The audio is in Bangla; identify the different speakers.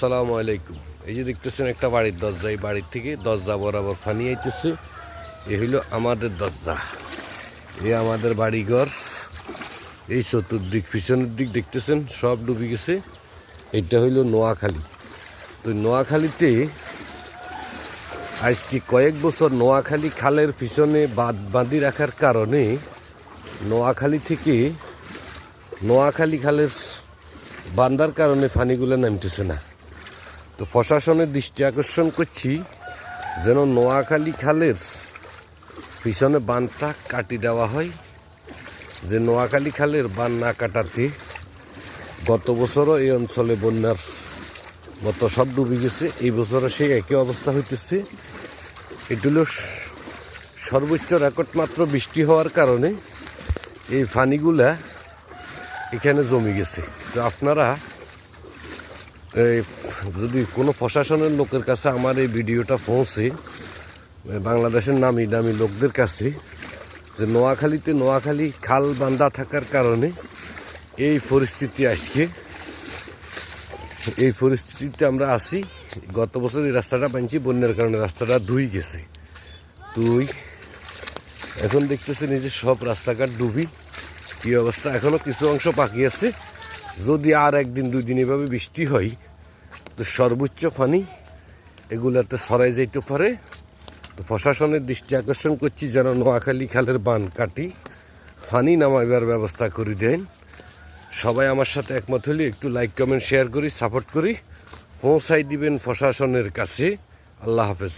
Speaker 1: আসসালামু আলাইকুম। এই যে দেখতেছেন একটা বাড়ির দরজা, এই বাড়ির থেকে দরজা বরাবর পানি আইতেছে। এ হইল আমাদের দরজা, এ আমাদের বাড়িঘর। এই চতুর্দিক পিছনের দিক দেখতেছেন সব ডুবে গেছে। এটা হইল নোয়াখালী। তো নোয়াখালীতে আজকে কয়েক বছর নোয়াখালী খালের পিছনে বাঁধি রাখার কারণে নোয়াখালী খালের বান্ধার কারণে পানিগুলো নামতেছে না। তো প্রশাসনের দৃষ্টি আকর্ষণ করছি যেন নোয়াখালী খালের পিছনে বাঁধটা কাটি দেওয়া হয়। যে নোয়াখালী খালের বাঁধ না কাটাতে গত বছরও এই অঞ্চলে বন্যার মতো সব ডুবে গেছে, এই বছরও সেই একই অবস্থা হইতেছে। এটি হল সর্বোচ্চ রেকর্ড মাত্র বৃষ্টি হওয়ার কারণে এই পানিগুলা এখানে জমে গেছে। তো আপনারা যদি কোনো প্রশাসনের লোকের কাছে আমার এই ভিডিওটা পৌঁছে, বাংলাদেশের নামি দামি লোকদের কাছে, যে নোয়াখালী খাল বান্ধা থাকার কারণে এই পরিস্থিতিতে আমরা আছি। গত বছর এই রাস্তাটা বানছি, বন্যার কারণে রাস্তাটা ধুই গেছে। এখন দেখতেছি নিজে সব রাস্তাঘাট ডুবি কি অবস্থা। এখনো কিছু অংশ বাকি আছে। যদি আর একদিন দুই দিন এভাবে বৃষ্টি হয় তো সর্বোচ্চ পানি এগুলাতে ছড়াই যাইতে পারে। তো প্রশাসনের দৃষ্টি আকর্ষণ করছি যেন নোয়াখালী খালের বাঁধ কাটি পানি নামাইবার ব্যবস্থা করে দেন। সবাই আমার সাথে একমত হলে একটু লাইক কমেন্ট শেয়ার করি, সাপোর্ট করি, পৌঁছাই দিবেন প্রশাসনের কাছে। আল্লাহ হাফেজ।